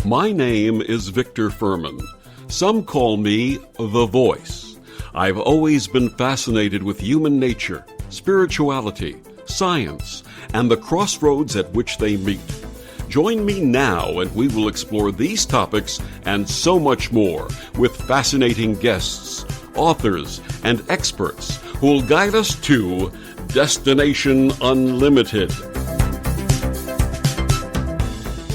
My name is Victor Furman. Some call me The Voice. I've always been fascinated with human nature, spirituality, science, and the crossroads at which they meet. Join me now and we will explore these topics and so much more with fascinating guests, authors, and experts who will guide us to Destination Unlimited.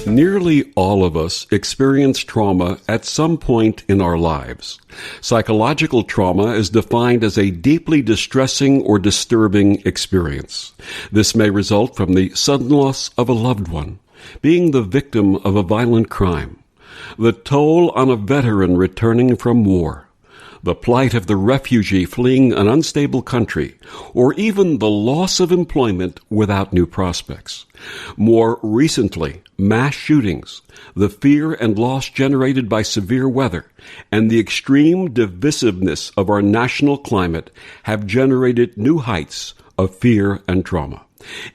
Nearly all of us experience trauma at some point in our lives. Psychological trauma is defined as a deeply distressing or disturbing experience. This may result from the sudden loss of a loved one, being the victim of a violent crime, the toll on a veteran returning from war, the plight of the refugee fleeing an unstable country, or even the loss of employment without new prospects. More recently, mass shootings, the fear and loss generated by severe weather, and the extreme divisiveness of our national climate have generated new heights of fear and trauma.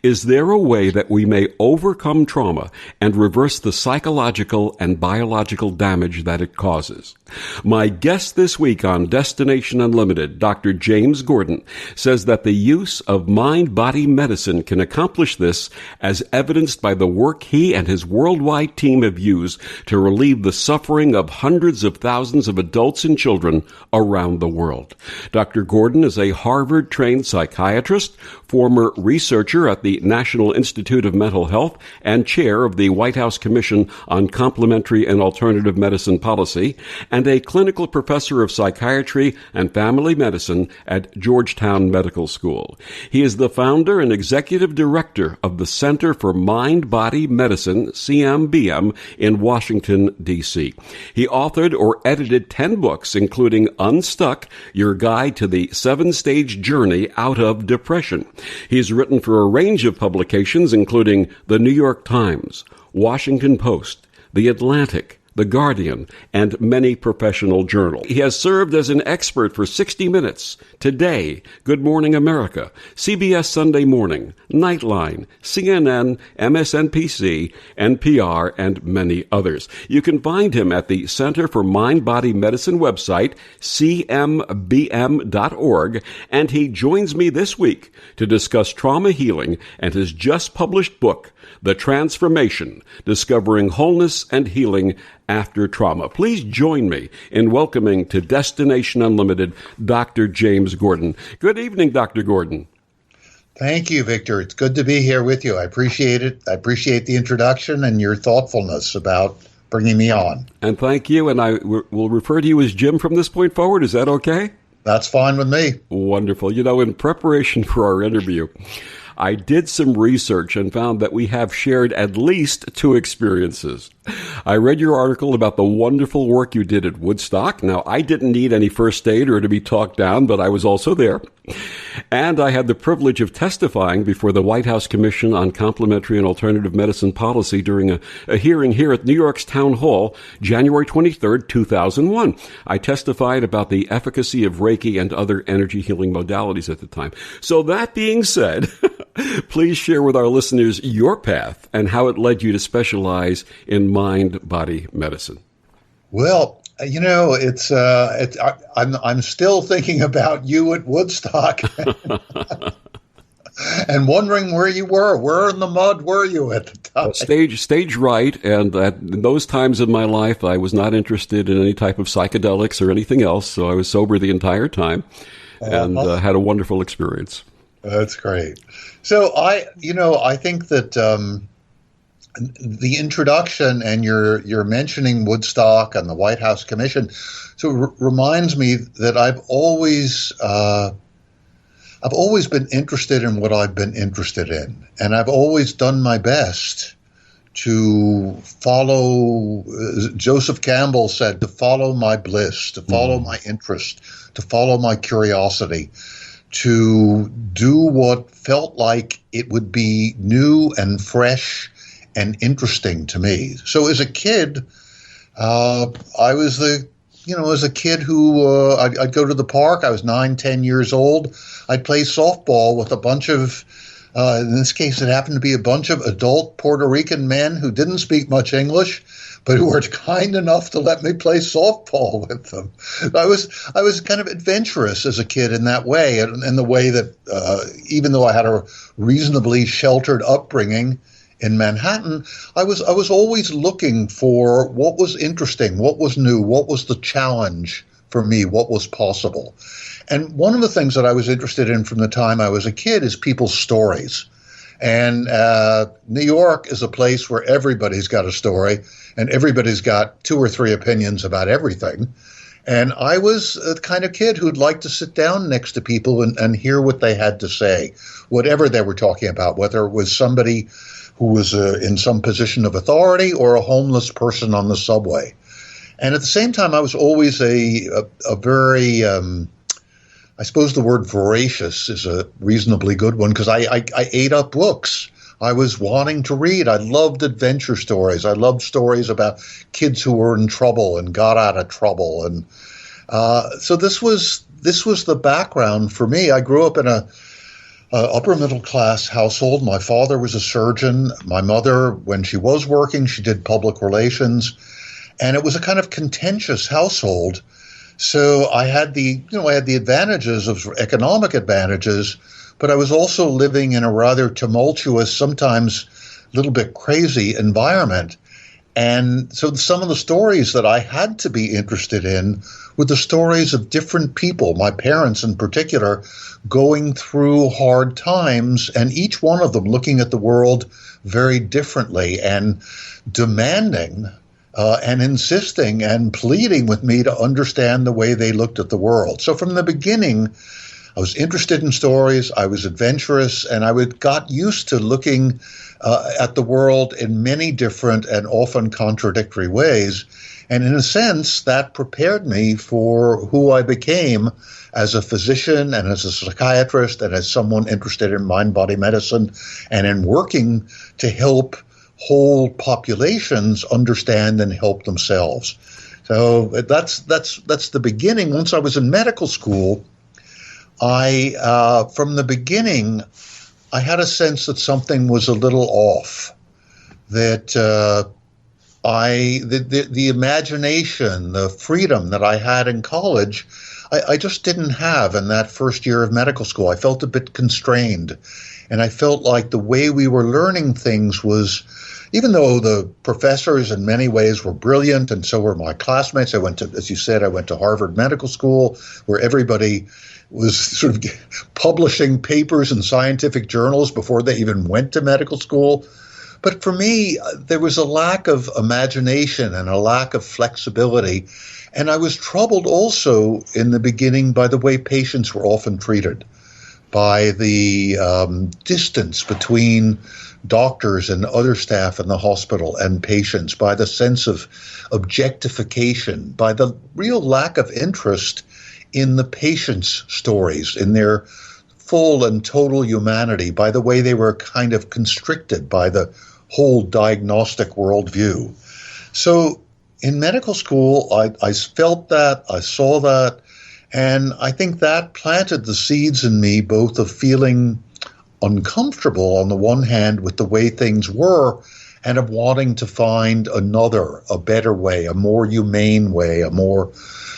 Is there a way that we may overcome trauma and reverse the psychological and biological damage that it causes? My guest this week on Destination Unlimited, Dr. James Gordon, says that the use of mind-body medicine can accomplish this, as evidenced by the work he and his worldwide team have used to relieve the suffering of hundreds of thousands of adults and children around the world. Dr. Gordon is a Harvard-trained psychiatrist, former researcher at the National Institute of Mental Health, and chair of the White House Commission on Complementary and Alternative Medicine Policy, and a clinical professor of psychiatry and family medicine at Georgetown Medical School. He is the founder and executive director of the Center for Mind-Body Medicine, CMBM, in Washington, D.C. He authored or edited 10 books, including Unstuck, Your Guide to the 7-Stage Journey Out of Depression. He's written for a range of publications, including the New York Times, Washington Post, The Atlantic, The Guardian, and many professional journals. He has served as an expert for 60 Minutes, Today, Good Morning America, CBS Sunday Morning, Nightline, CNN, MSNBC, NPR, and many others. You can find him at the Center for Mind-Body Medicine website, cmbm.org, and he joins me this week to discuss trauma healing and his just published book, The Transformation, Discovering Wholeness and Healing After Trauma. Please join me in welcoming to Destination Unlimited, Dr. James Gordon. Good evening, Dr. Gordon. Thank you, Victor. It's good to be here with you. I appreciate it. I appreciate the introduction and your thoughtfulness about bringing me on. And thank you, and I will refer to you as Jim from this point forward. Is that okay? That's fine with me. Wonderful. You know, in preparation for our interview, I did some research and found that we have shared at least 2 experiences. I read your article about the wonderful work you did at Woodstock. Now, I didn't need any first aid or to be talked down, but I was also there. And I had the privilege of testifying before the White House Commission on Complementary and Alternative Medicine Policy during a hearing here at New York's Town Hall, January 23rd, 2001. I testified about the efficacy of Reiki and other energy healing modalities at the time. So that being said, please share with our listeners your path and how it led you to specialize in mind-body medicine. Well, you know, I'm still thinking about you at Woodstock and wondering where you were. Where in the mud were you at the time? Stage right, and at those times in my life, I was not interested in any type of psychedelics or anything else, so I was sober the entire time and had a wonderful experience. That's great. So I think that the introduction and your mentioning Woodstock and the White House Commission, reminds me that I've always been interested in what I've been interested in, and I've always done my best to follow. Joseph Campbell said, to follow my bliss, to follow my interest, to follow my curiosity, to do what felt like it would be new and fresh and interesting to me. So as a kid, I was as a kid who I'd go to the park. I was 9, 10 years old. I'd play softball with a bunch of In this case, it happened to be a bunch of adult Puerto Rican men who didn't speak much English, but who were kind enough to let me play softball with them. I was kind of adventurous as a kid in that way, in the way that even though I had a reasonably sheltered upbringing in Manhattan, I was always looking for what was interesting, what was new, what was the challenge for me, what was possible. And one of the things that I was interested in from the time I was a kid is people's stories. And New York is a place where everybody's got a story and everybody's got 2 or 3 opinions about everything. And I was the kind of kid who'd like to sit down next to people and hear what they had to say, whatever they were talking about, whether it was somebody who was in some position of authority or a homeless person on the subway. And at the same time, I was always a very I suppose the word voracious is a reasonably good one, because I ate up books. I was wanting to read. I loved adventure stories. I loved stories about kids who were in trouble and got out of trouble. And so this was the background for me. I grew up in a upper middle class household. My father was a surgeon. My mother, when she was working, she did public relations. And it was a kind of contentious household. So I had the advantages of economic advantages, but I was also living in a rather tumultuous, sometimes a little bit crazy environment. And so some of the stories that I had to be interested in were the stories of different people, my parents in particular, going through hard times, and each one of them looking at the world very differently and demanding and insisting and pleading with me to understand the way they looked at the world. So from the beginning, I was interested in stories, I was adventurous, and I got used to looking at the world in many different and often contradictory ways. And in a sense, that prepared me for who I became as a physician and as a psychiatrist and as someone interested in mind-body medicine and in working to help whole populations understand and help themselves. So that's the beginning. Once I was in medical school, from the beginning, I had a sense that something was a little off, that the imagination, the freedom that I had in college, I just didn't have in that first year of medical school. I felt a bit constrained, and I felt like the way we were learning things was, even though the professors in many ways were brilliant, and so were my classmates. I went to Harvard Medical School, where everybody was sort of publishing papers in scientific journals before they even went to medical school. But for me, there was a lack of imagination and a lack of flexibility. And I was troubled also in the beginning by the way patients were often treated, by the distance between doctors and other staff in the hospital and patients, by the sense of objectification, by the real lack of interest in the patients' stories, in their full and total humanity, by the way they were kind of constricted by the whole diagnostic worldview. So in medical school, I felt that, I saw that, and I think that planted the seeds in me, both of feeling uncomfortable on the one hand with the way things were, and of wanting to find a better way, a more humane way, a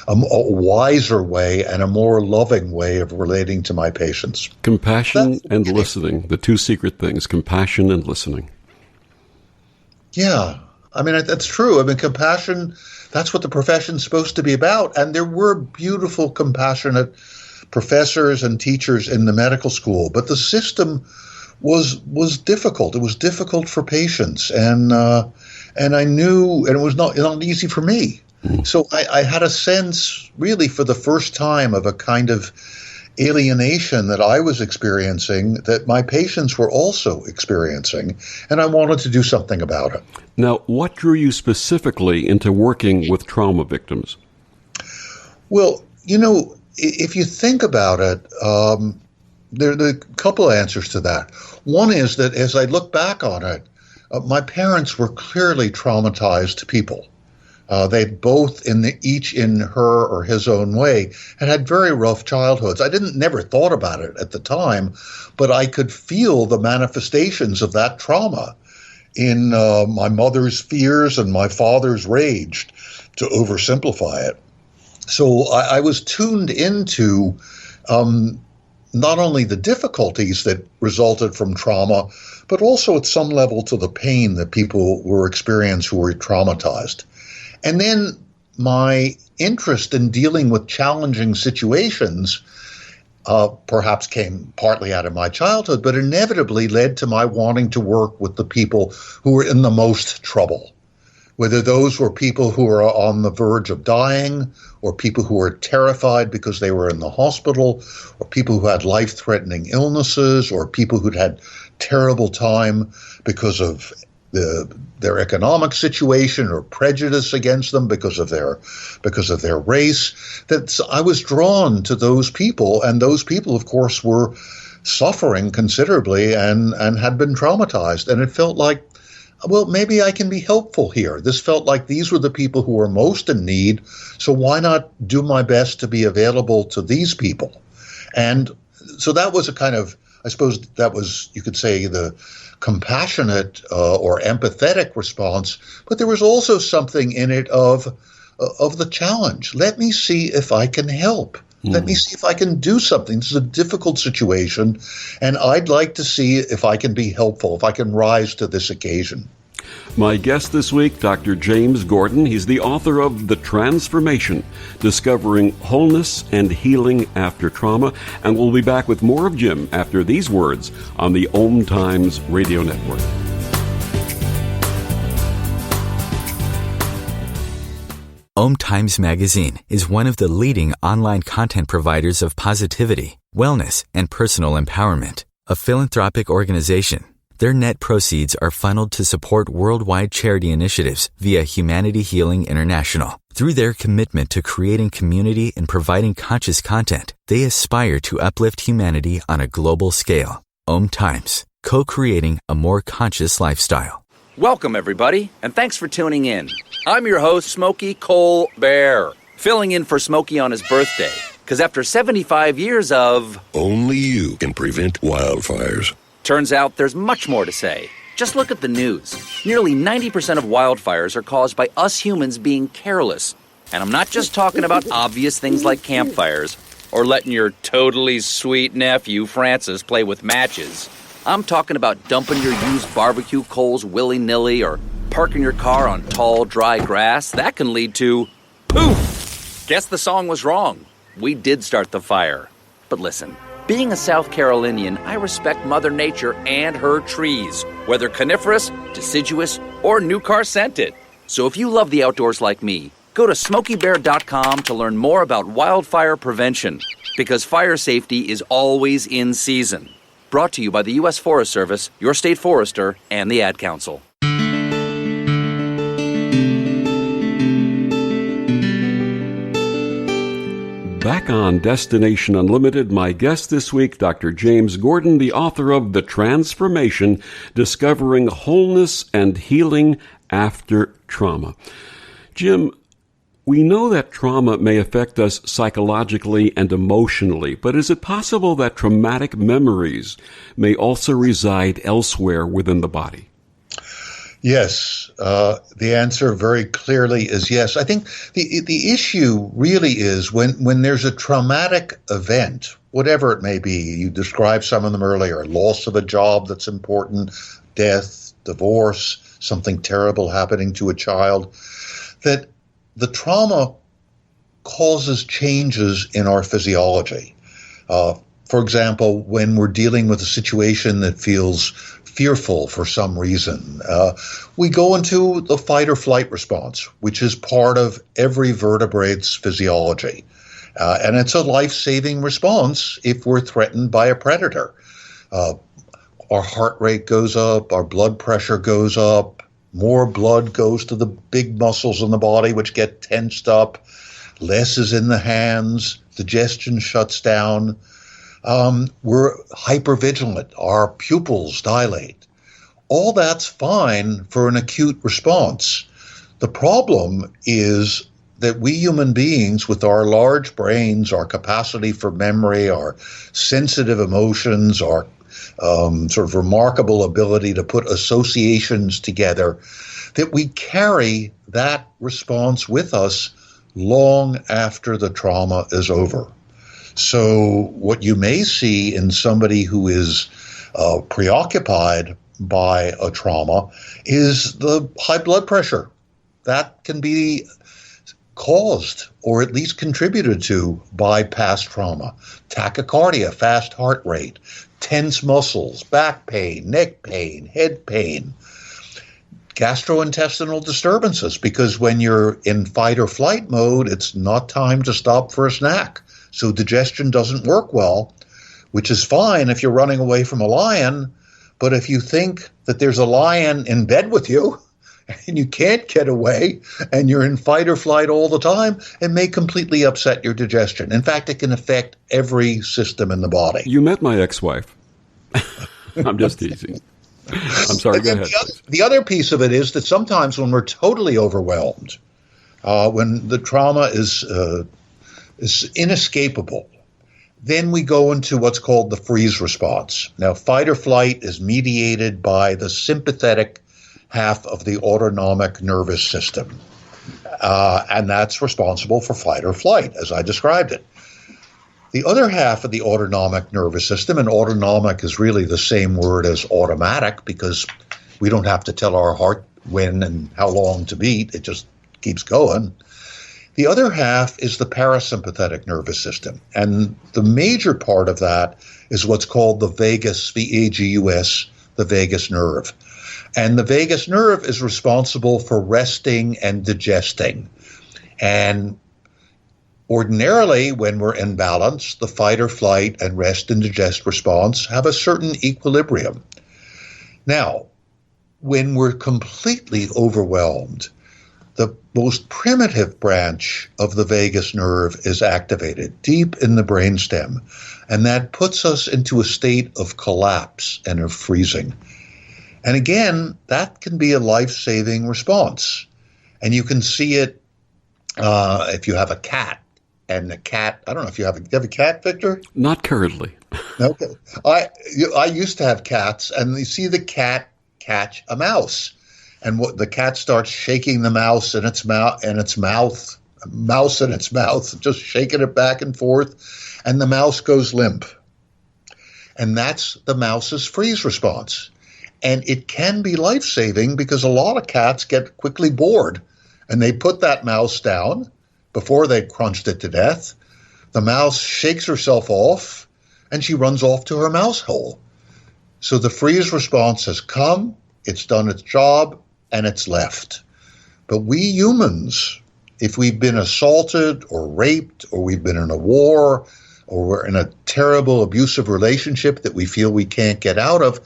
wiser way, and a more loving way of relating to my patients. Compassion and listening, the two secret things, compassion and listening. Yeah, I mean, that's true. I mean, compassion, that's what the profession's supposed to be about. And there were beautiful, compassionate professors and teachers in the medical school, but the system was difficult. It was difficult for patients, and I knew, and it was not easy for me. So I had a sense, really, for the first time, of a kind of alienation that I was experiencing, that my patients were also experiencing, and I wanted to do something about it. Now, what drew you specifically into working with trauma victims? Well, if you think about it, there are a couple of answers to that. One is that as I look back on it, my parents were clearly traumatized people. They both, each in her or his own way, had very rough childhoods. I never thought about it at the time, but I could feel the manifestations of that trauma in my mother's fears and my father's rage, to oversimplify it. So I was tuned into not only the difficulties that resulted from trauma, but also at some level to the pain that people were experiencing who were traumatized. And then my interest in dealing with challenging situations perhaps came partly out of my childhood, but inevitably led to my wanting to work with the people who were in the most trouble, whether those were people who were on the verge of dying, or people who were terrified because they were in the hospital, or people who had life-threatening illnesses, or people who'd had terrible time because of their economic situation or prejudice against them because of their race. That I was drawn to those people, and those people, of course, were suffering considerably and had been traumatized. And it felt like, well, maybe I can be helpful here. This felt like these were the people who were most in need, so why not do my best to be available to these people? And so that was a kind of, I suppose that was, you could say, the compassionate or empathetic response, but there was also something in it of the challenge. Let me see if I can help. Let me see if I can do something. This is a difficult situation, and I'd like to see if I can be helpful, if I can rise to this occasion. My guest this week, Dr. James Gordon. He's the author of The Transformation, Discovering Wholeness and Healing After Trauma. And we'll be back with more of Jim after these words on the OMTimes Radio Network. OMTimes Magazine is one of the leading online content providers of positivity, wellness, and personal empowerment. A philanthropic organization, their net proceeds are funneled to support worldwide charity initiatives via Humanity Healing International. Through their commitment to creating community and providing conscious content, they aspire to uplift humanity on a global scale. OMTimes, co-creating a more conscious lifestyle. Welcome, everybody, and thanks for tuning in. I'm your host, Smokey Cole Bear, filling in for Smokey on his birthday, because after 75 years of... Only you can prevent wildfires. Turns out there's much more to say. Just look at the news. Nearly 90% of wildfires are caused by us humans being careless. And I'm not just talking about obvious things like campfires, or letting your totally sweet nephew, Francis, play with matches. I'm talking about dumping your used barbecue coals willy-nilly or parking your car on tall, dry grass. That can lead to poof! Guess the song was wrong. We did start the fire. But listen, being a South Carolinian, I respect Mother Nature and her trees, whether coniferous, deciduous, or new car scented. So if you love the outdoors like me, go to SmokeyBear.com to learn more about wildfire prevention, because fire safety is always in season. Brought to you by the U.S. Forest Service, your state forester, and the Ad Council. Back on Destination Unlimited, my guest this week, Dr. James Gordon, the author of The Transformation, Discovering Wholeness and Healing After Trauma. Jim, we know that trauma may affect us psychologically and emotionally, but is it possible that traumatic memories may also reside elsewhere within the body? Yes, the answer very clearly is yes. I think the issue really is when there's a traumatic event, whatever it may be. You described some of them earlier: loss of a job that's important, death, divorce, something terrible happening to a child, that the trauma causes changes in our physiology. For example, when we're dealing with a situation that feels fearful for some reason, we go into the fight or flight response, which is part of every vertebrate's physiology. And it's a life-saving response if we're threatened by a predator. Our heart rate goes up, our blood pressure goes up, more blood goes to the big muscles in the body, which get tensed up, less is in the hands, digestion shuts down. We're hypervigilant. Our pupils dilate. All that's fine for an acute response. The problem is that we human beings, with our large brains, our capacity for memory, our sensitive emotions, our sort of remarkable ability to put associations together, that we carry that response with us long after the trauma is over. So what you may see in somebody who is preoccupied by a trauma is the high blood pressure. That can be caused or at least contributed to by past trauma. Tachycardia, fast heart rate, tense muscles, back pain, neck pain, head pain, gastrointestinal disturbances, because when you're in fight or flight mode, it's not time to stop for a snack. So digestion doesn't work well, which is fine if you're running away from a lion. But if you think that there's a lion in bed with you and you can't get away and you're in fight or flight all the time, it may completely upset your digestion. In fact, it can affect every system in the body. You met my ex-wife. I'm just teasing. I'm sorry, go ahead. The other piece of it is that sometimes when we're totally overwhelmed, when the trauma is inescapable, then we go into what's called the freeze response. Now, fight or flight is mediated by the sympathetic half of the autonomic nervous system, and that's responsible for fight or flight, as I described it. The other half of the autonomic nervous system, and autonomic is really the same word as automatic because we don't have to tell our heart when and how long to beat. It just keeps going. The other half is the parasympathetic nervous system, and the major part of that is what's called the vagus, V-A-G-U-S, the vagus nerve. And the vagus nerve is responsible for resting and digesting. And ordinarily, when we're in balance, the fight or flight and rest and digest response have a certain equilibrium. Now, when we're completely overwhelmed, the most primitive branch of the vagus nerve is activated deep in the brainstem, and that puts us into a state of collapse and of freezing. And again, that can be a life-saving response. And you can see it if you have a cat. And the cat, I don't know if you have a cat, Victor? Not currently. Okay. I used to have cats, and you see the cat catch a mouse. And the cat starts shaking the mouse in its mouth, just shaking it back and forth, and the mouse goes limp. And that's the mouse's freeze response. And it can be life-saving because a lot of cats get quickly bored, and they put that mouse down before they crunched it to death. The mouse shakes herself off, and she runs off to her mouse hole. So the freeze response has come, it's done its job, and it's left. But we humans, if we've been assaulted or raped, or we've been in a war, or we're in a terrible abusive relationship that we feel we can't get out of,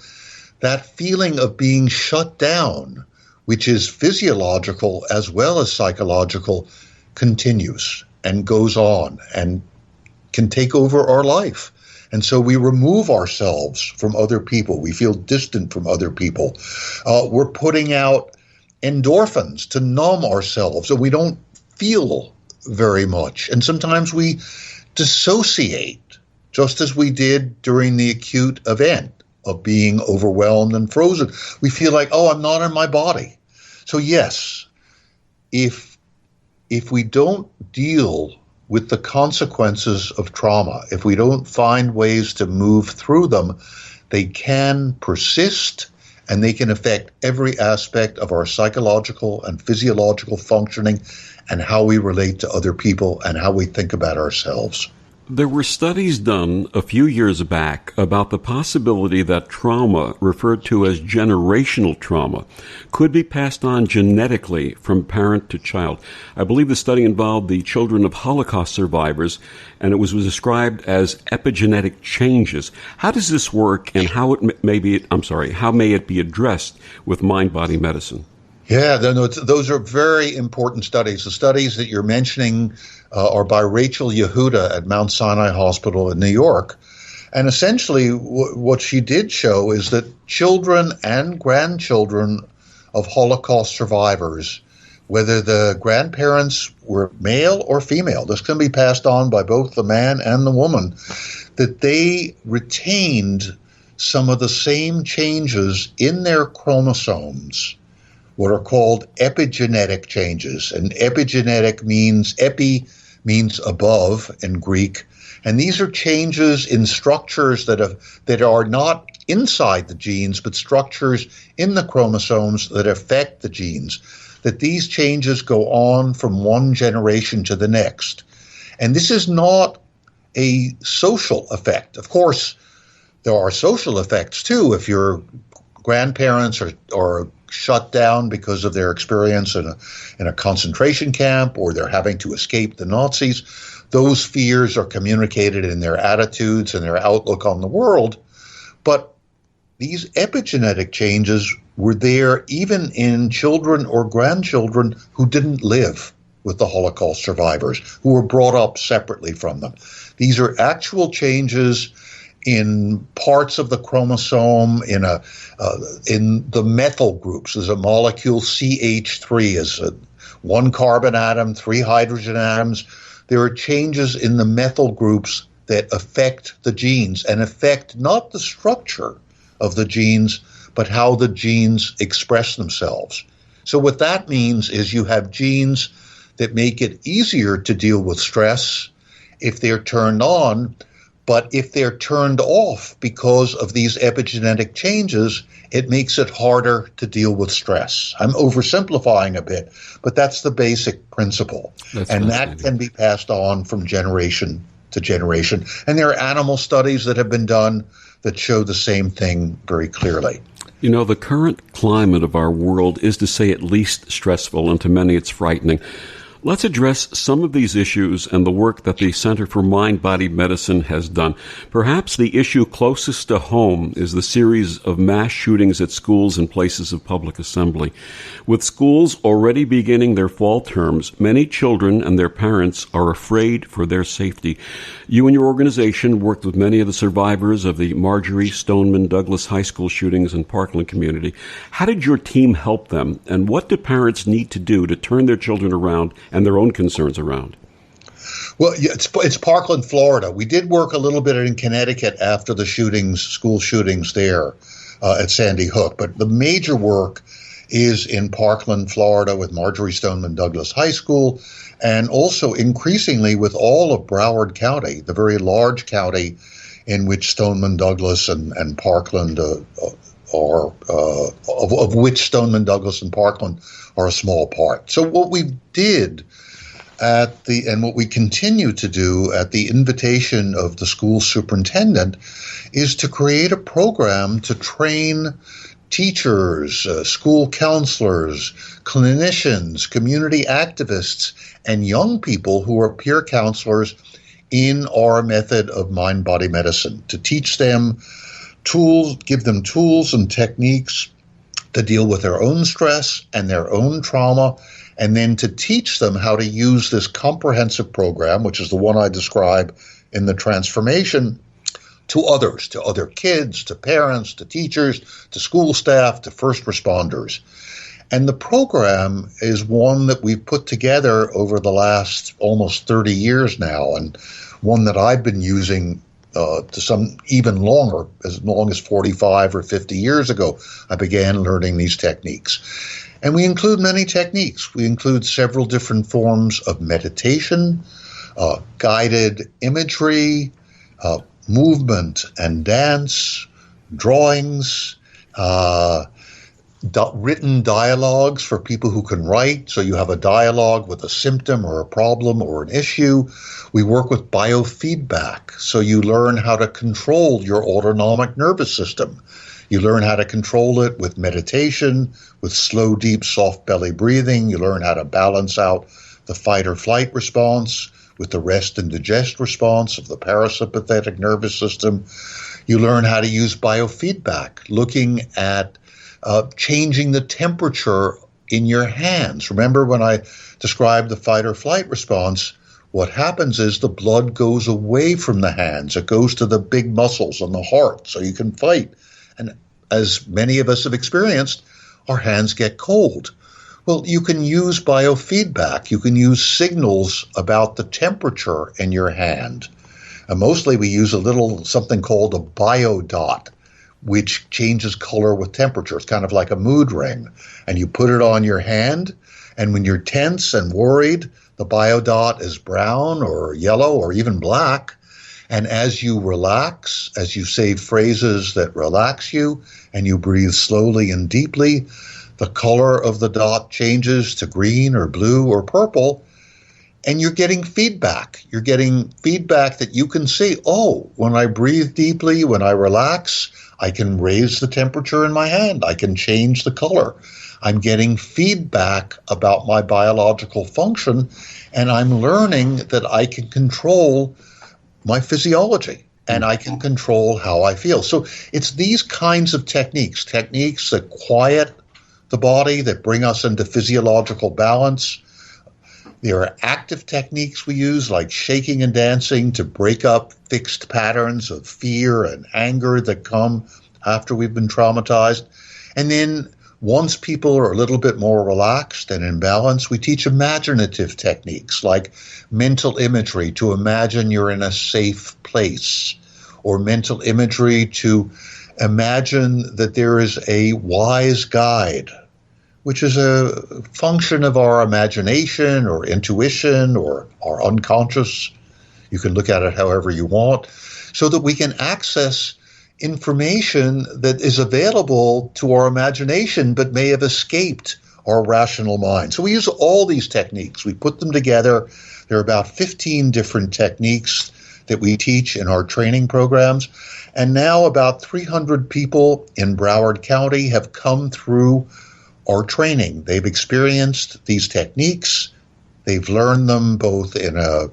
that feeling of being shut down, which is physiological as well as psychological, continues and goes on and can take over our life. And so we remove ourselves from other people. We feel distant from other people. We're putting out endorphins to numb ourselves, and we don't feel very much. And sometimes we dissociate, just as we did during the acute event of being overwhelmed and frozen. We feel like, oh, I'm not in my body. So yes, if we don't deal with the consequences of trauma, if we don't find ways to move through them, they can persist and they can affect every aspect of our psychological and physiological functioning and how we relate to other people and how we think about ourselves. There were studies done a few years back about the possibility that trauma, referred to as generational trauma, could be passed on genetically from parent to child. I believe the study involved the children of Holocaust survivors, and it was described as epigenetic changes. How does this work, and how may it be addressed with mind-body medicine? Yeah, those are very important studies. The studies that you're mentioning are by Rachel Yehuda at Mount Sinai Hospital in New York. And essentially what she did show is that children and grandchildren of Holocaust survivors whether the grandparents were male or female, this can be passed on by both the man and the woman, that they retained some of the same changes in their chromosomes, what are called epigenetic changes. And epigenetic means, epi means above in Greek, and these are changes in structures that are not inside the genes, but structures in the chromosomes that affect the genes, that these changes go on from one generation to the next. And this is not a social effect. Of course, there are social effects too. If your grandparents are shut down because of their experience in a concentration camp, or they're having to escape the Nazis, those fears are communicated in their attitudes and their outlook on the world. But these epigenetic changes were there even in children or grandchildren who didn't live with the Holocaust survivors, who were brought up separately from them. These are actual changes in parts of the chromosome, in the methyl groups. There's a molecule CH3, is one carbon atom, 3 hydrogen atoms. There are changes in the methyl groups that affect the genes and affect not the structure of the genes, but how the genes express themselves. So what that means is you have genes that make it easier to deal with stress if they're turned on, but if they're turned off because of these epigenetic changes, it makes it harder to deal with stress. I'm oversimplifying a bit, but that's the basic principle. And that can be passed on from generation to generation. And there are animal studies that have been done that show the same thing very clearly. You know, the current climate of our world is, to say at least, stressful, and to many it's frightening. Let's address some of these issues and the work that the Center for Mind-Body Medicine has done. Perhaps the issue closest to home is the series of mass shootings at schools and places of public assembly. With schools already beginning their fall terms, many children and their parents are afraid for their safety. You and your organization worked with many of the survivors of the Marjory Stoneman Douglas High School shootings in Parkland community. How did your team help them, and what do parents need to do to turn their children around and their own concerns around? Well, yeah, it's Parkland, Florida. We did work a little bit in Connecticut after the shootings, school shootings there at Sandy Hook. But the major work is in Parkland, Florida with Marjory Stoneman Douglas High School, and also increasingly with all of Broward County, the very large county in which Stoneman Douglas and Parkland are, of which Stoneman Douglas and Parkland are a small part. So what we did and what we continue to do at the invitation of the school superintendent is to create a program to train teachers, school counselors, clinicians, community activists, and young people who are peer counselors in our method of mind-body medicine, to teach them tools, give them tools and techniques to deal with their own stress and their own trauma, and then to teach them how to use this comprehensive program, which is the one I describe in the transformation, to others, to other kids, to parents, to teachers, to school staff, to first responders. And the program is one that we've put together over the last almost 30 years now, and one that I've been using to some even longer, as long as 45 or 50 years ago, I began learning these techniques. And we include many techniques. We include several different forms of meditation, guided imagery, movement and dance, drawings, written dialogues for people who can write. So you have a dialogue with a symptom or a problem or an issue. We work with biofeedback. So you learn how to control your autonomic nervous system. You learn how to control it with meditation, with slow, deep, soft belly breathing. You learn how to balance out the fight or flight response with the rest and digest response of the parasympathetic nervous system. You learn how to use biofeedback, looking at changing the temperature in your hands. Remember when I described the fight or flight response, what happens is the blood goes away from the hands. It goes to the big muscles and the heart so you can fight. And as many of us have experienced, our hands get cold. Well, you can use biofeedback. You can use signals about the temperature in your hand. And mostly we use a little something called a biodot, which changes color with temperature. It's kind of like a mood ring. And you put it on your hand, and when you're tense and worried, the biodot is brown or yellow or even black. And as you relax, as you say phrases that relax you, and you breathe slowly and deeply, the color of the dot changes to green or blue or purple, and you're getting feedback. You're getting feedback that you can see, oh, when I breathe deeply, when I relax, I can raise the temperature in my hand. I can change the color. I'm getting feedback about my biological function, and I'm learning that I can control my physiology, and I can control how I feel. So it's these kinds of techniques that quiet the body, that bring us into physiological balance. There are active techniques we use, like shaking and dancing, to break up fixed patterns of fear and anger that come after we've been traumatized. And then once people are a little bit more relaxed and in balance, we teach imaginative techniques like mental imagery to imagine you're in a safe place, or mental imagery to imagine that there is a wise guide, which is a function of our imagination or intuition or our unconscious. You can look at it however you want, so that we can access information that is available to our imagination but may have escaped our rational mind. So we use all these techniques. We put them together. There are about 15 different techniques that we teach in our training programs. And now about 300 people in Broward County have come through our training. They've experienced these techniques. They've learned them both in a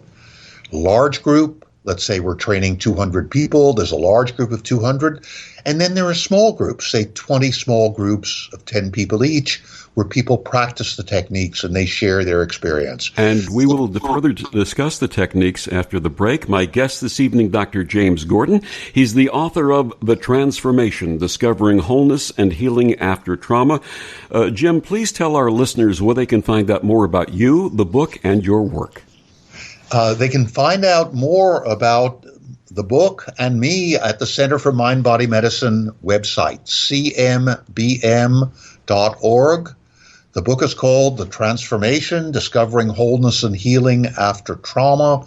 large group. Let's say we're training 200 people. There's a large group of 200. And then there are small groups, say 20 small groups of 10 people each, where people practice the techniques and they share their experience. And we will further discuss the techniques after the break. My guest this evening, Dr. James Gordon. He's the author of The Transformation, Discovering Wholeness and Healing After Trauma. Jim, please tell our listeners where they can find out more about you, the book, and your work. They can find out more about the book and me at the Center for Mind Body Medicine website, cmbm.org. The book is called The Transformation, Discovering Wholeness and Healing After Trauma.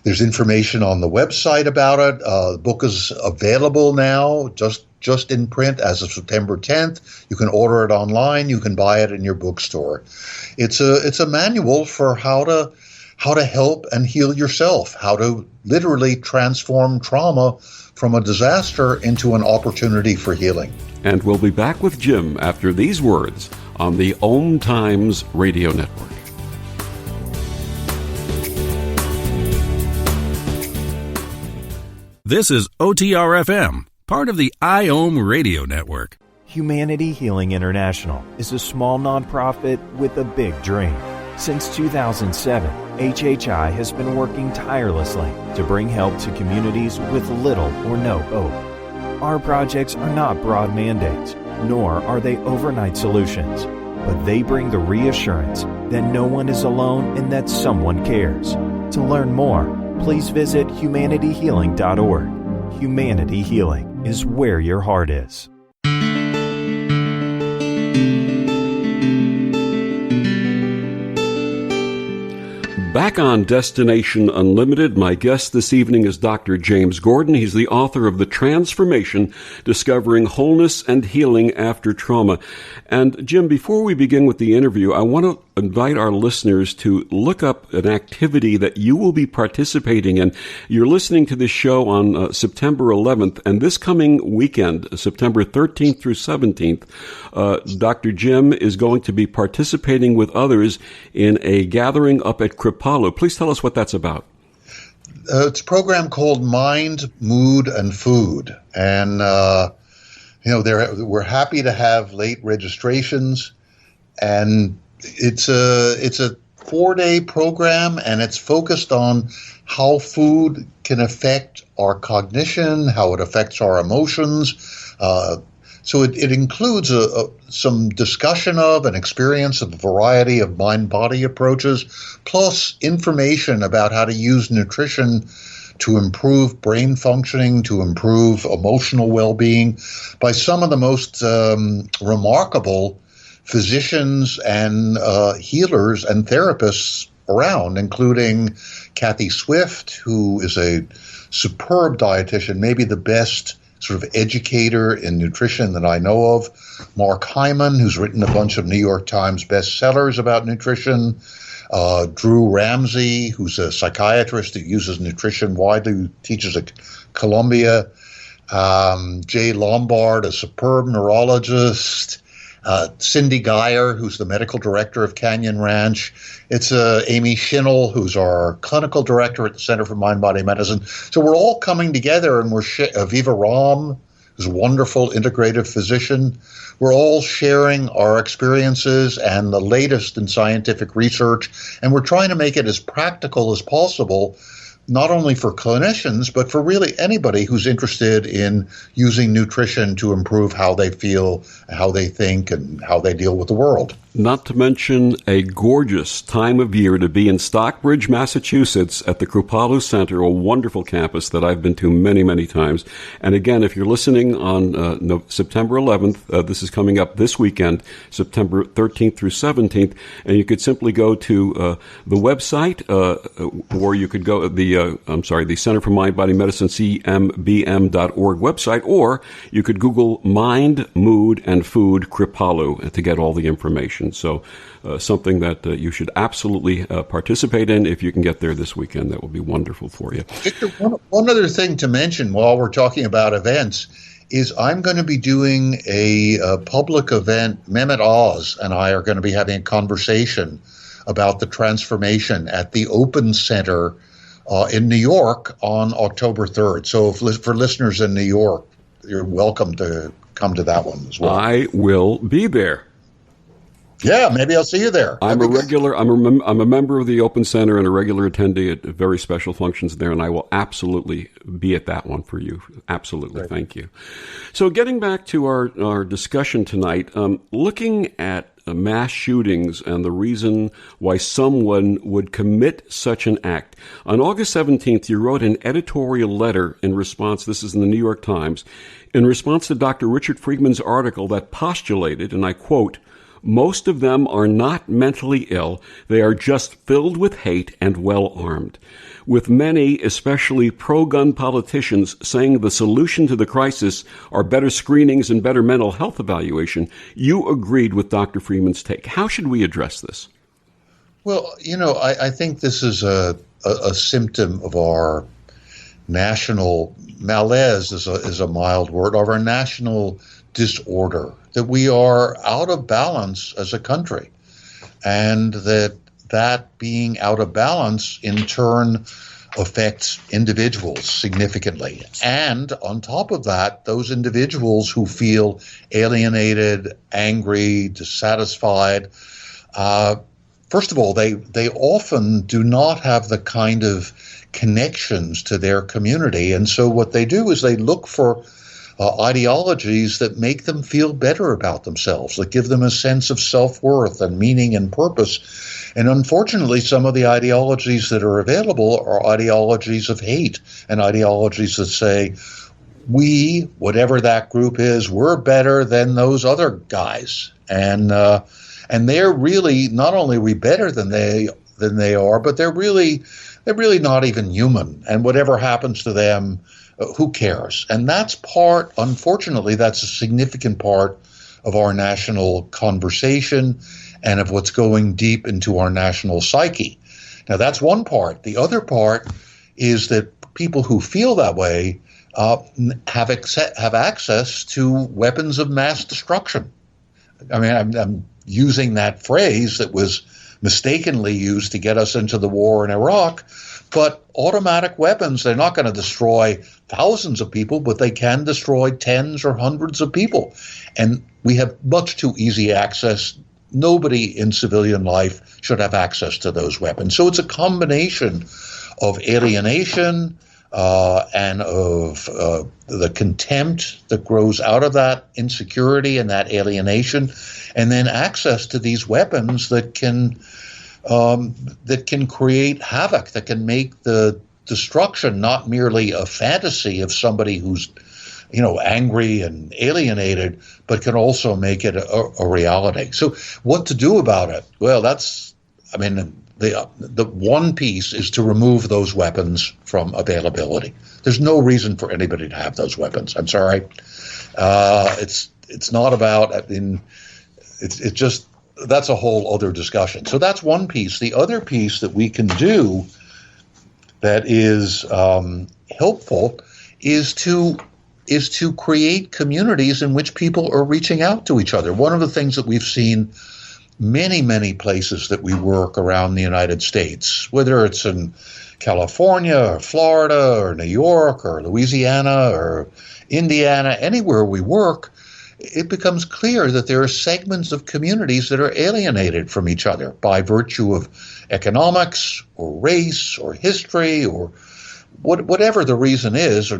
There's information on the website about it. The book is available now, just in print as of September 10th. You can order it online. You can buy it in your bookstore. It's a manual for how to help and heal yourself, how to literally transform trauma from a disaster into an opportunity for healing. And we'll be back with Jim after these words on the OMTimes Radio Network. This is OTR-FM, part of the IOM Radio Network. Humanity Healing International is a small nonprofit with a big dream. Since 2007, HHI has been working tirelessly to bring help to communities with little or no hope. Our projects are not broad mandates, nor are they overnight solutions, but they bring the reassurance that no one is alone and that someone cares. To learn more, please visit humanityhealing.org. Humanity Healing is where your heart is. Back on Destination Unlimited, my guest this evening is Dr. James Gordon. He's the author of The Transformation, Discovering Wholeness and Healing After Trauma. And Jim, before we begin with the interview, I want to invite our listeners to look up an activity that you will be participating in. You're listening to this show on September 11th, and this coming weekend, September 13th through 17th, Dr. Jim is going to be participating with others in a gathering up at Kripalu. Please tell us what that's about. It's a program called Mind, Mood, and Food. And, we're happy to have late registrations. And it's a 4-day program, and it's focused on how food can affect our cognition, how it affects our emotions, So it includes some discussion of and experience of a variety of mind-body approaches, plus information about how to use nutrition to improve brain functioning, to improve emotional well-being by some of the most remarkable physicians and healers and therapists around, including Kathy Swift, who is a superb dietitian, maybe the best sort of educator in nutrition that I know of. Mark Hyman, who's written a bunch of New York Times bestsellers about nutrition. Drew Ramsey, who's a psychiatrist who uses nutrition widely, who teaches at Columbia. Jay Lombard, a superb neurologist. Cindy Geyer, who's the medical director of Canyon Ranch. It's Amy Schinel, who's our clinical director at the Center for Mind-Body Medicine. So we're all coming together, and we're Aviva Ram, who's a wonderful integrative physician. We're all sharing our experiences and the latest in scientific research, and we're trying to make it as practical as possible, not only for clinicians, but for really anybody who's interested in using nutrition to improve how they feel, how they think, and how they deal with the world. Not to mention a gorgeous time of year to be in Stockbridge, Massachusetts at the Kripalu Center, a wonderful campus that I've been to many, many times. And again, if you're listening on September 11th, this is coming up this weekend, September 13th through 17th, and you could simply go to the website, or you could go the Center for Mind-Body Medicine, cmbm.org website, or you could Google Mind, Mood, and Food Kripalu to get all the information. So something that you should absolutely participate in if you can get there this weekend. That will be wonderful for you. Victor, one other thing to mention while we're talking about events is I'm going to be doing a public event. Mehmet Oz and I are going to be having a conversation about the transformation at the Open Center in New York on October 3rd. So for listeners in New York, you're welcome to come to that one as well. I will be there. Yeah, maybe I'll see you there. I'm a regular. I'm a member of the Open Center and a regular attendee at very special functions there, and I will absolutely be at that one for you. Absolutely, right. Thank you. So, getting back to our discussion tonight, looking at mass shootings and the reason why someone would commit such an act. On August 17th, you wrote an editorial letter in response. This is in the New York Times, in response to Dr. Richard Friedman's article that postulated, and I quote, "Most of them are not mentally ill. They are just filled with hate and well-armed. With many, especially pro-gun politicians, saying the solution to the crisis are better screenings and better mental health evaluation, you agreed with Dr. Friedman's take. How should we address this?" Well, I think this is a symptom of our national malaise, is a mild word, of our national disorder, that we are out of balance as a country, and that being out of balance in turn affects individuals significantly. And on top of that, those individuals who feel alienated, angry, dissatisfied, first of all, they often do not have the kind of connections to their community. And so what they do is they look for ideologies that make them feel better about themselves, that give them a sense of self-worth and meaning and purpose. And unfortunately, some of the ideologies that are available are ideologies of hate and ideologies that say, we, whatever that group is, we're better than those other guys. And they're really, not only are we better than they are, but they're really not even human. And whatever happens to them, who cares? And that's unfortunately, that's a significant part of our national conversation and of what's going deep into our national psyche. Now, that's one part. The other part is that people who feel that way have access to weapons of mass destruction. I mean, I'm using that phrase that was mistakenly used to get us into the war in Iraq, but automatic weapons, they're not going to destroy thousands of people, but they can destroy tens or hundreds of people. And we have much too easy access. Nobody in civilian life should have access to those weapons. So it's a combination of alienation, and of the contempt that grows out of that insecurity and that alienation, and then access to these weapons that can create havoc, that can make the destruction not merely a fantasy of somebody who's angry and alienated, but can also make it a reality. So what to do about it? Well, the one piece is to remove those weapons from availability. There's no reason for anybody to have those weapons. I'm sorry. It's not about, it's just, that's a whole other discussion. So that's one piece. The other piece that we can do that is helpful is to create communities in which people are reaching out to each other. One of the things that we've seen many, many places that we work around the United States, whether it's in California or Florida or New York or Louisiana or Indiana, anywhere we work, it becomes clear that there are segments of communities that are alienated from each other by virtue of economics or race or history or whatever the reason is.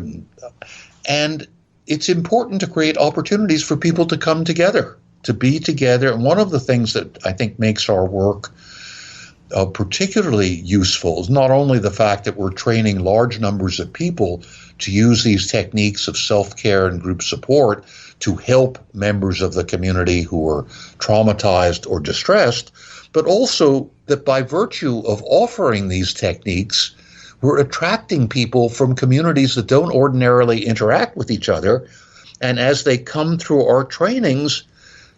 And it's important to create opportunities for people to come together, to be together. And one of the things that I think makes our work particularly useful is not only the fact that we're training large numbers of people to use these techniques of self-care and group support to help members of the community who are traumatized or distressed, but also that by virtue of offering these techniques, we're attracting people from communities that don't ordinarily interact with each other. And as they come through our trainings,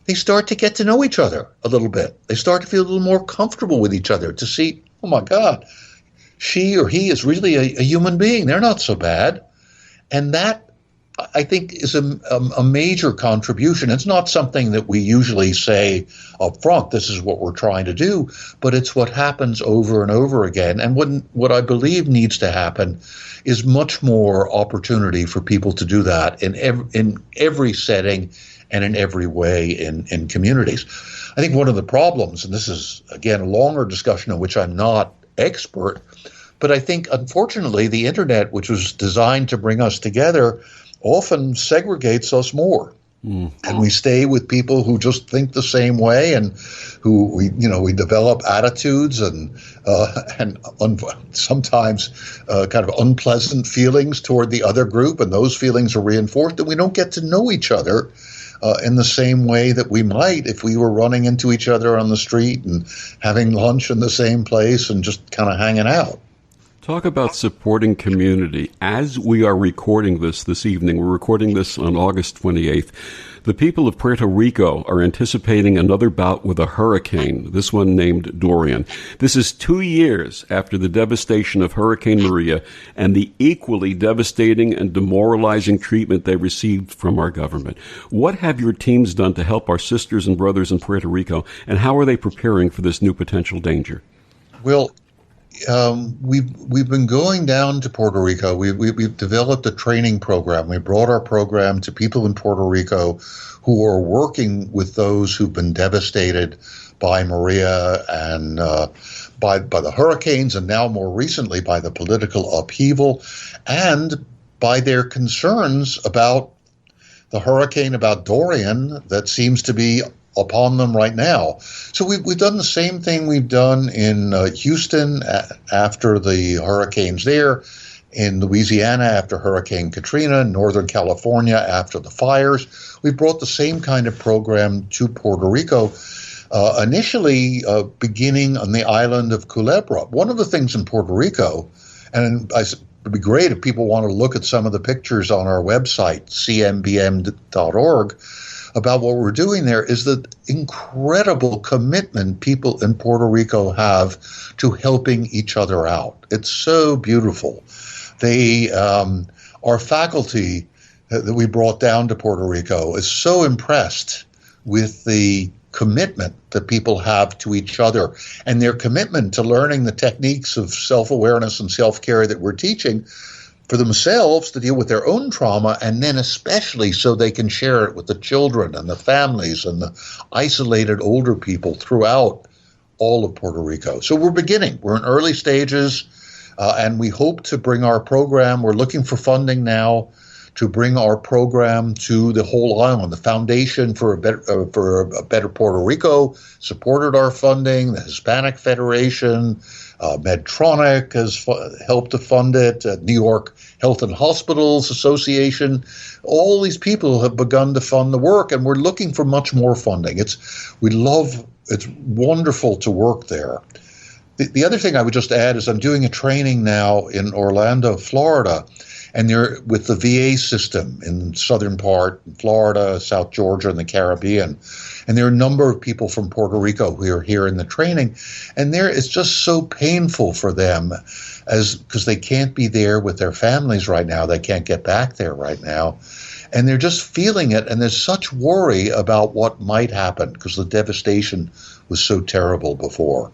they start to get to know each other a little bit. They start to feel a little more comfortable with each other, to see, oh my God, she or he is really a human being. They're not so bad. And that, I think, is a major contribution. It's not something that we usually say up front, this is what we're trying to do, but it's what happens over and over again. And what I believe needs to happen is much more opportunity for people to do that in every setting and in every way in communities. I think one of the problems, and this is, again, a longer discussion on which I'm not expert, but I think, unfortunately, the internet, which was designed to bring us together, often segregates us more. And we stay with people who just think the same way, and who we develop attitudes and sometimes kind of unpleasant feelings toward the other group, and those feelings are reinforced, and we don't get to know each other in the same way that we might if we were running into each other on the street and having lunch in the same place and just kind of hanging out. Talk about supporting community. As we are recording this evening, we're recording this on August 28th, the people of Puerto Rico are anticipating another bout with a hurricane, this one named Dorian. This is 2 years after the devastation of Hurricane Maria and the equally devastating and demoralizing treatment they received from our government. What have your teams done to help our sisters and brothers in Puerto Rico, and how are they preparing for this new potential danger? Well, we've been going down to Puerto Rico. We've developed a training program. We brought our program to people in Puerto Rico who are working with those who've been devastated by Maria and by the hurricanes, and now more recently by the political upheaval, and by their concerns about the hurricane, about Dorian, that seems to be upon them right now. So we've done the same thing we've done in Houston after the hurricanes there, in Louisiana after Hurricane Katrina, Northern California after the fires. We brought the same kind of program to Puerto Rico, initially beginning on the island of Culebra. One of the things in Puerto Rico, and it would be great if people want to look at some of the pictures on our website, cmbm.org, about what we're doing there, is the incredible commitment people in Puerto Rico have to helping each other out. It's so beautiful. They, our faculty that we brought down to Puerto Rico is so impressed with the commitment that people have to each other and their commitment to learning the techniques of self-awareness and self-care that we're teaching for themselves to deal with their own trauma, and then especially so they can share it with the children and the families and the isolated older people throughout all of Puerto Rico. So we're beginning. We're in early stages. And we hope to bring our program, we're looking for funding now to bring our program to the whole island. The Foundation for a Better Puerto Rico supported our funding. The Hispanic Federation, Medtronic has helped to fund it. New York Health and Hospitals Association. All these people have begun to fund the work, and we're looking for much more funding. It's wonderful to work there. The other thing I would just add is I'm doing a training now in Orlando, Florida, and they're with the VA system in the southern part, Florida, South Georgia, and the Caribbean. And there are a number of people from Puerto Rico who are here in the training. And it's just so painful for them because they can't be there with their families right now. They can't get back there right now. And they're just feeling it. And there's such worry about what might happen because the devastation was so terrible before.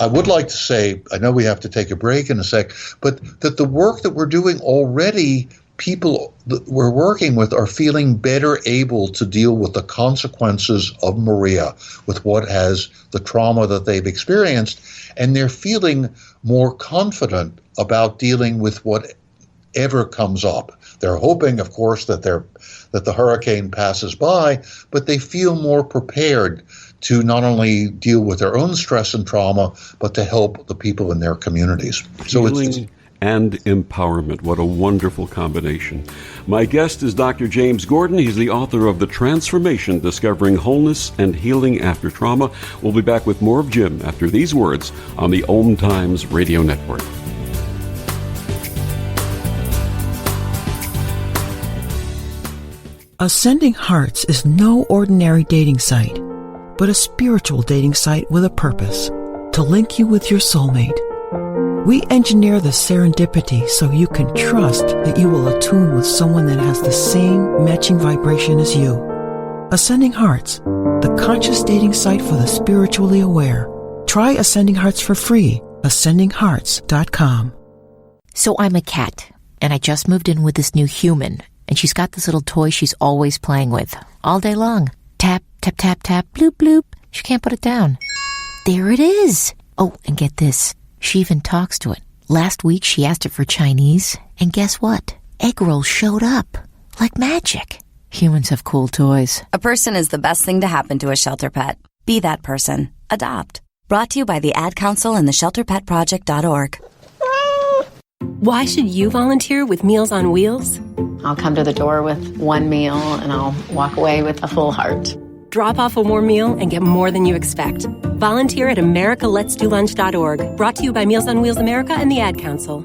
I would like to say, I know we have to take a break in a sec, but that the work that we're doing already, people that we're working with are feeling better able to deal with the consequences of Maria, with the trauma that they've experienced, and they're feeling more confident about dealing with whatever comes up. They're hoping, of course, that the hurricane passes by, but they feel more prepared to not only deal with their own stress and trauma, but to help the people in their communities. So Healing and empowerment. What a wonderful combination. My guest is Dr. James Gordon. He's the author of The Transformation, Discovering Wholeness and Healing After Trauma. We'll be back with more of Jim after these words on the OMTimes Radio Network. Ascending Hearts is no ordinary dating site, but a spiritual dating site with a purpose, to link you with your soulmate. We engineer the serendipity so you can trust that you will attune with someone that has the same matching vibration as you. Ascending Hearts, the conscious dating site for the spiritually aware. Try Ascending Hearts for free, ascendinghearts.com. So I'm a cat, and I just moved in with this new human, and she's got this little toy she's always playing with, all day long. Tap, tap, tap, tap, bloop, bloop. She can't put it down. There it is. Oh, and get this. She even talks to it. Last week, she asked it for Chinese, and guess what? Egg rolls showed up. Like magic. Humans have cool toys. A person is the best thing to happen to a shelter pet. Be that person. Adopt. Brought to you by the Ad Council and the ShelterPetProject.org. Why should you volunteer with Meals on Wheels? I'll come to the door with one meal and I'll walk away with a full heart. Drop off a warm meal and get more than you expect. Volunteer at americaletsdolunch.org. Brought to you by Meals on Wheels America and the Ad Council.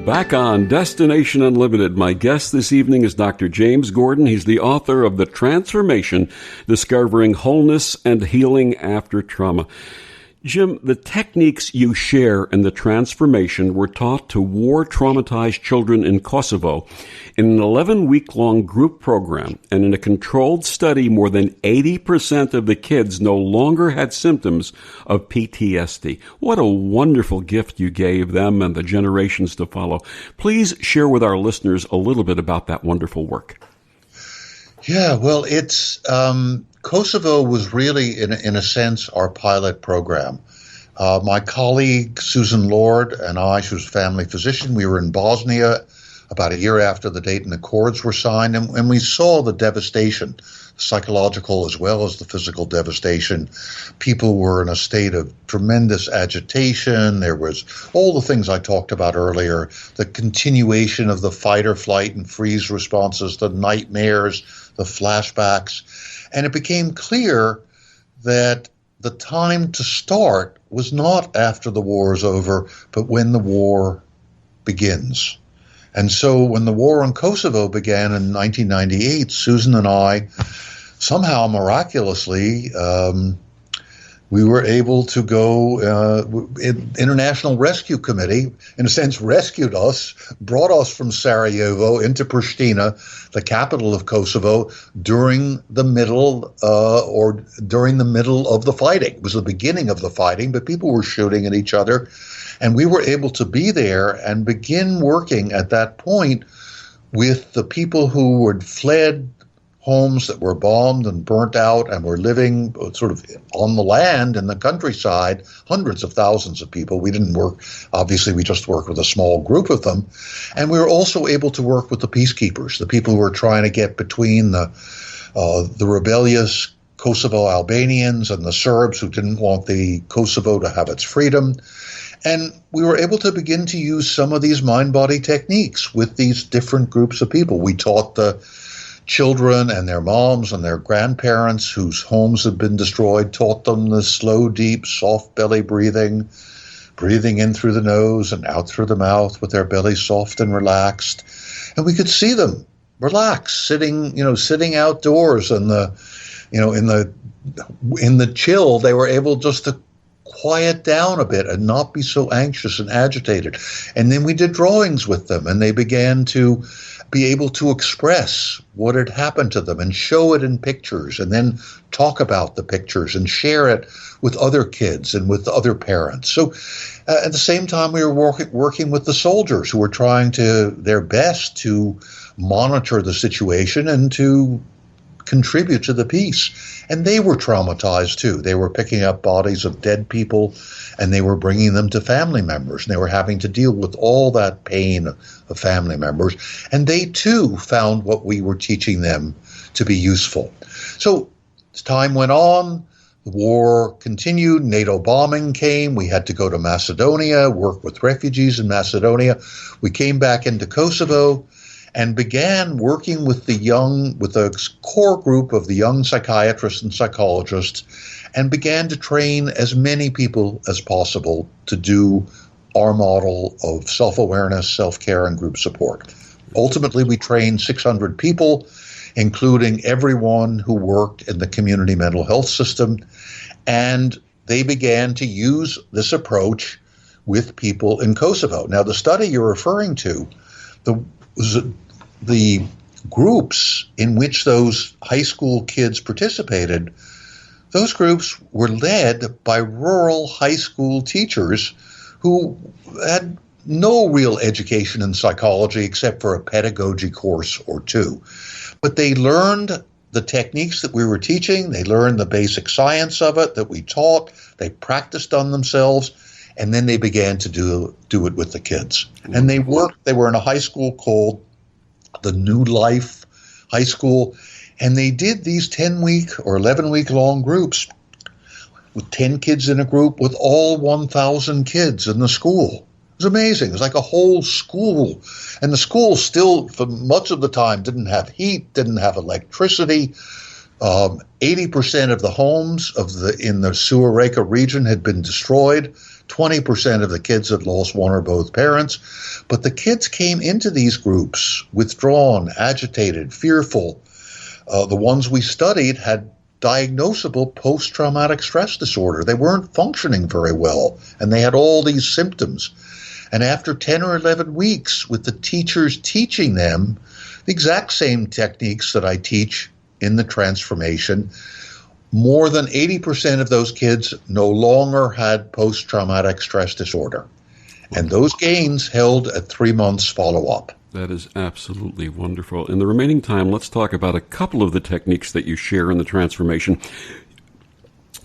Back on Destination Unlimited, my guest this evening is Dr. James Gordon. He's the author of The Transformation, Discovering Wholeness and Healing After Trauma. Jim, the techniques you share in The Transformation were taught to war-traumatized children in Kosovo in an 11-week-long group program, and in a controlled study, more than 80% of the kids no longer had symptoms of PTSD. What a wonderful gift you gave them and the generations to follow. Please share with our listeners a little bit about that wonderful work. Yeah, well, it's Kosovo was really, in a sense, our pilot program. My colleague, Susan Lord, and I, she was a family physician, we were in Bosnia about a year after the Dayton Accords were signed, and we saw the devastation, psychological as well as the physical devastation. People were in a state of tremendous agitation. There was all the things I talked about earlier, the continuation of the fight or flight and freeze responses, the nightmares, the flashbacks. And it became clear that the time to start was not after the war is over, but when the war begins. And so when the war on Kosovo began in 1998, Susan and I, somehow miraculously, we were able to go, International Rescue Committee, in a sense, rescued us, brought us from Sarajevo into Pristina, the capital of Kosovo, during the middle of the fighting. It was the beginning of the fighting, but people were shooting at each other. And we were able to be there and begin working at that point with the people who had fled homes that were bombed and burnt out and were living sort of on the land in the countryside, hundreds of thousands of people. We didn't work, obviously we just worked with a small group of them. And we were also able to work with the peacekeepers, the people who were trying to get between the rebellious Kosovo Albanians and the Serbs who didn't want the Kosovo to have its freedom. And we were able to begin to use some of these mind-body techniques with these different groups of people. We taught the children and their moms and their grandparents whose homes had been destroyed, taught them the slow, deep, soft belly breathing in through the nose and out through the mouth with their belly soft and relaxed. And we could see them relax, sitting outdoors in the chill. They were able just to quiet down a bit and not be so anxious and agitated. And then we did drawings with them, and they began to be able to express what had happened to them and show it in pictures, and then talk about the pictures and share it with other kids and with other parents. So at the same time, we were working with the soldiers who were trying their best to monitor the situation and to contribute to the peace. And they were traumatized too. They were picking up bodies of dead people and they were bringing them to family members. And they were having to deal with all that pain of family members. And they too found what we were teaching them to be useful. So as time went on, the war continued, NATO bombing came, we had to go to Macedonia, work with refugees in Macedonia. We came back into Kosovo and began working with a core group of the young psychiatrists and psychologists, and began to train as many people as possible to do our model of self-awareness, self-care, and group support. Ultimately, we trained 600 people, including everyone who worked in the community mental health system, and they began to use this approach with people in Kosovo. Now, the study you're referring to, the groups in which those high school kids participated, those groups were led by rural high school teachers who had no real education in psychology except for a pedagogy course or two. But they learned the techniques that we were teaching. They learned the basic science of it that we taught. They practiced on themselves. And then they began to do it with the kids. And they were in a high school called the New Life High School, and they did these 10-week or 11-week long groups with 10 kids in a group with all 1,000 kids in the school. It was amazing. It was like a whole school. And the school still, for much of the time, didn't have heat, didn't have electricity. 80% of the homes in the Suareka region had been destroyed. 20% of the kids had lost one or both parents. But the kids came into these groups withdrawn, agitated, fearful. The ones we studied had diagnosable post-traumatic stress disorder. They weren't functioning very well, and they had all these symptoms. And after 10 or 11 weeks, with the teachers teaching them the exact same techniques that I teach in the transformation, more than 80% of those kids no longer had post-traumatic stress disorder. And those gains held at 3 months follow-up. That is absolutely wonderful. In the remaining time, let's talk about a couple of the techniques that you share in the transformation.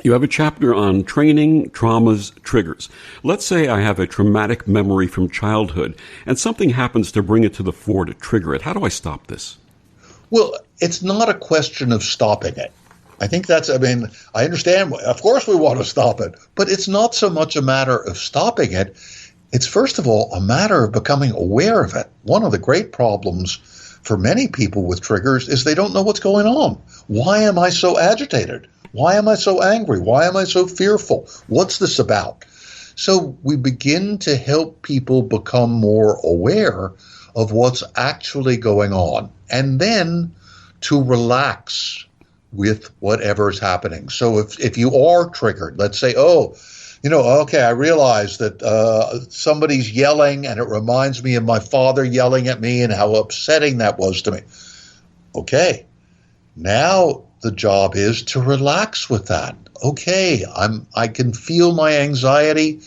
You have a chapter on training, traumas, triggers. Let's say I have a traumatic memory from childhood, and something happens to bring it to the fore to trigger it. How do I stop this? Well, it's not a question of stopping it. I understand, of course we want to stop it, but it's not so much a matter of stopping it. It's first of all a matter of becoming aware of it. One of the great problems for many people with triggers is they don't know what's going on. Why am I so agitated? Why am I so angry? Why am I so fearful? What's this about? So we begin to help people become more aware of what's actually going on, and then to relax with whatever's happening. So if you are triggered, let's say, I realize that somebody's yelling and it reminds me of my father yelling at me and how upsetting that was to me. Okay, now the job is to relax with that. Okay, I can feel my anxiety.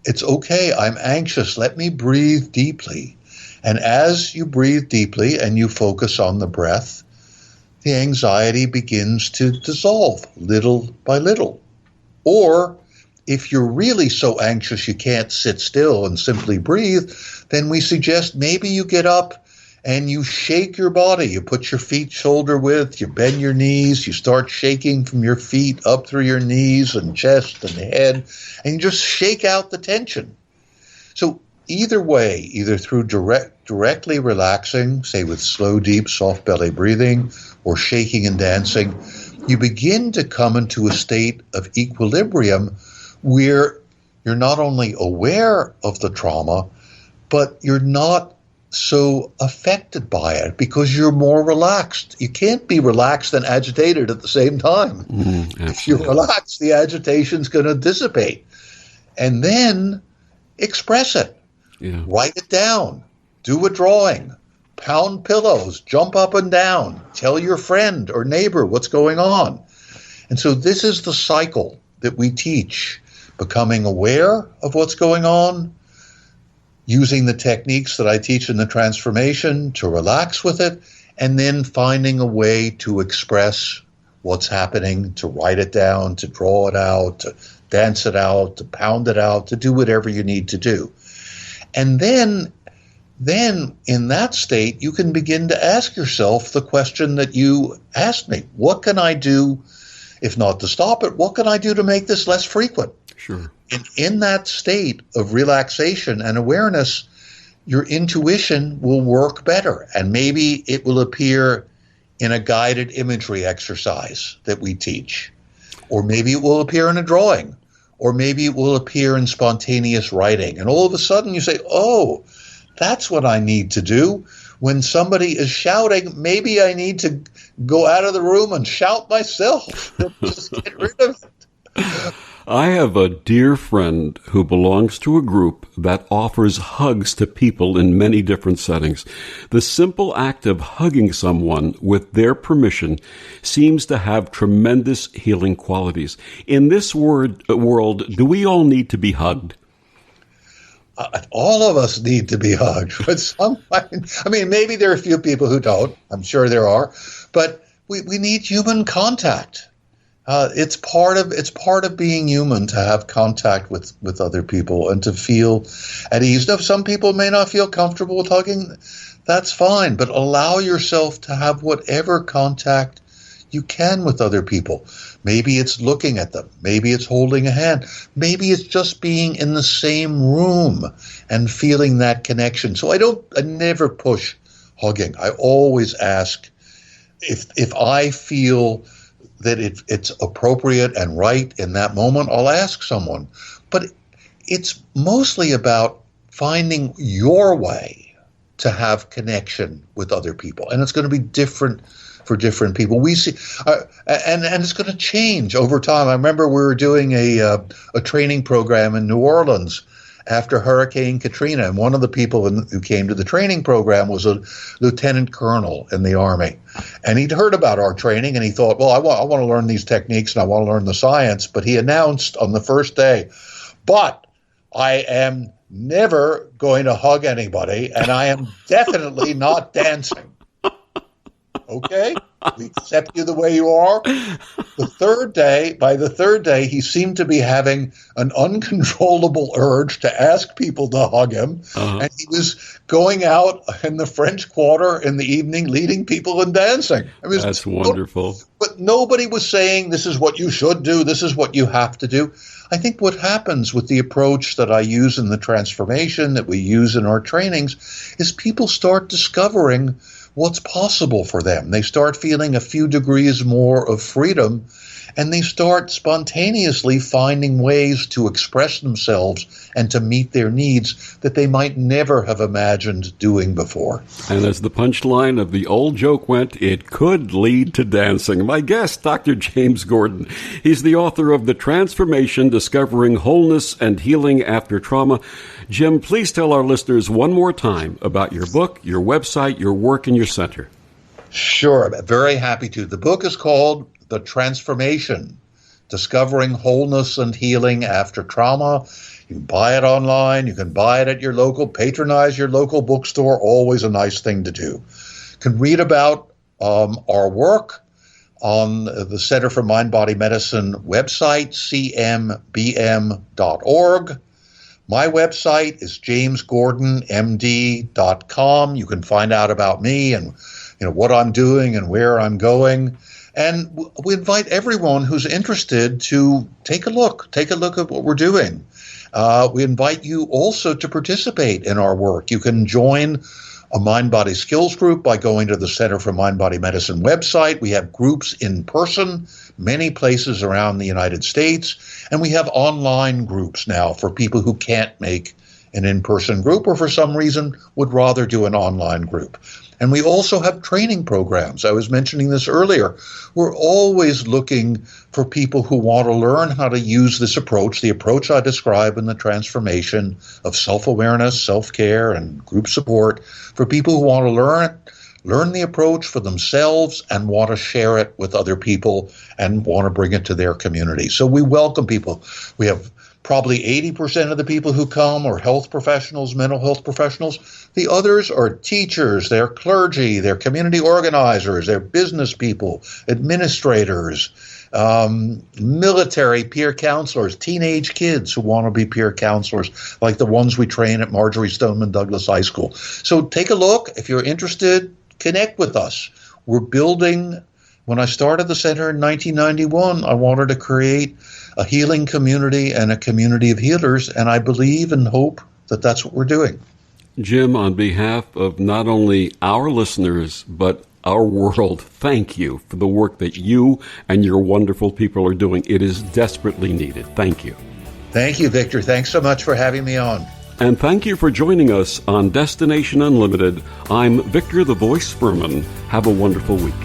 It's okay, I'm anxious. Let me breathe deeply. And as you breathe deeply and you focus on the breath, the anxiety begins to dissolve little by little. Or if you're really so anxious you can't sit still and simply breathe, then we suggest maybe you get up and you shake your body. You put your feet shoulder width, you bend your knees, you start shaking from your feet up through your knees and chest and head, and you just shake out the tension. So either way, either through directly relaxing, say with slow, deep, soft belly breathing, or shaking and dancing, you begin to come into a state of equilibrium where you're not only aware of the trauma, but you're not so affected by it because you're more relaxed. You can't be relaxed and agitated at the same time. If you're relaxed, the agitation's going to dissipate. And then express it. Yeah. Write it down. Do a drawing. Pound pillows. Jump up and down. Tell your friend or neighbor what's going on. And so this is the cycle that we teach. Becoming aware of what's going on, using the techniques that I teach in the transformation to relax with it, and then finding a way to express what's happening, to write it down, to draw it out, to dance it out, to pound it out, to do whatever you need to do. And then in that state, you can begin to ask yourself the question that you asked me. What can I do, if not to stop it, what can I do to make this less frequent? Sure. And in that state of relaxation and awareness, your intuition will work better. And maybe it will appear in a guided imagery exercise that we teach. Or maybe it will appear in a drawing. Or maybe it will appear in spontaneous writing. And all of a sudden you say, oh, that's what I need to do. When somebody is shouting, maybe I need to go out of the room and shout myself. Just get rid of it. I have a dear friend who belongs to a group that offers hugs to people in many different settings. The simple act of hugging someone with their permission seems to have tremendous healing qualities. In this world, do we all need to be hugged? All of us need to be hugged. But I mean, maybe there are a few people who don't. I'm sure there are. But we need human contact. It's part of being human to have contact with other people and to feel at ease. Now, some people may not feel comfortable with hugging. That's fine, but allow yourself to have whatever contact you can with other people. Maybe it's looking at them. Maybe it's holding a hand. Maybe it's just being in the same room and feeling that connection. So I never push hugging. I always ask if I feel that it's appropriate and right in that moment, I'll ask someone. But it's mostly about finding your way to have connection with other people. And it's going to be different for different people. We see, and it's going to change over time. I remember we were doing a training program in New Orleans after Hurricane Katrina, and one of the people who came to the training program was a lieutenant colonel in the Army. And he'd heard about our training, and he thought, well, I want to learn these techniques, and I want to learn the science. But he announced on the first day, but I am never going to hug anybody, and I am definitely not dancing. Okay? We accept you the way you are. By the third day, he seemed to be having an uncontrollable urge to ask people to hug him. Uh-huh. And he was going out in the French Quarter in the evening, leading people and dancing. I mean, that's wonderful. But nobody was saying, this is what you should do, this is what you have to do. I think what happens with the approach that I use in the transformation, that we use in our trainings, is people start discovering what's possible for them. They start feeling a few degrees more of freedom, and they start spontaneously finding ways to express themselves and to meet their needs that they might never have imagined doing before. And as the punchline of the old joke went, it could lead to dancing. My guest, Dr. James Gordon. He's the author of The Transformation, Discovering Wholeness and Healing After Trauma. Jim, please tell our listeners one more time about your book, your website, your work, and your center. Sure. I'm very happy to. The book is called The Transformation, Discovering Wholeness and Healing After Trauma. You can buy it online. You can buy it at patronize your local bookstore. Always a nice thing to do. You can read about our work on the Center for Mind Body Medicine website, cmbm.org. My website is jamesgordonmd.com. You can find out about me and what I'm doing and where I'm going. And we invite everyone who's interested to take a look at what we're doing. We invite you also to participate in our work. You can join a mind-body skills group by going to the Center for Mind Body Medicine website. We have groups in person, many places around the United States, and we have online groups now for people who can't make an in-person group or for some reason would rather do an online group. And we also have training programs. I was mentioning this earlier. We're always looking for people who want to learn how to use this approach, the approach I describe in the transformation of self-awareness, self-care, and group support, for people who want to learn the approach for themselves and want to share it with other people and want to bring it to their community. So we welcome people. We have probably 80% of the people who come are health professionals, mental health professionals. The others are teachers, they're clergy, they're community organizers, they're business people, administrators, military peer counselors, teenage kids who want to be peer counselors, like the ones we train at Marjorie Stoneman Douglas High School. So take a look. If you're interested, connect with us. We're building. When I started the center in 1991, I wanted to create a healing community and a community of healers, and I believe and hope that that's what we're doing. Jim, on behalf of not only our listeners, but our world, thank you for the work that you and your wonderful people are doing. It is desperately needed. Thank you. Thank you, Victor. Thanks so much for having me on. And thank you for joining us on Destination Unlimited. I'm Victor the Voice Furman. Have a wonderful week.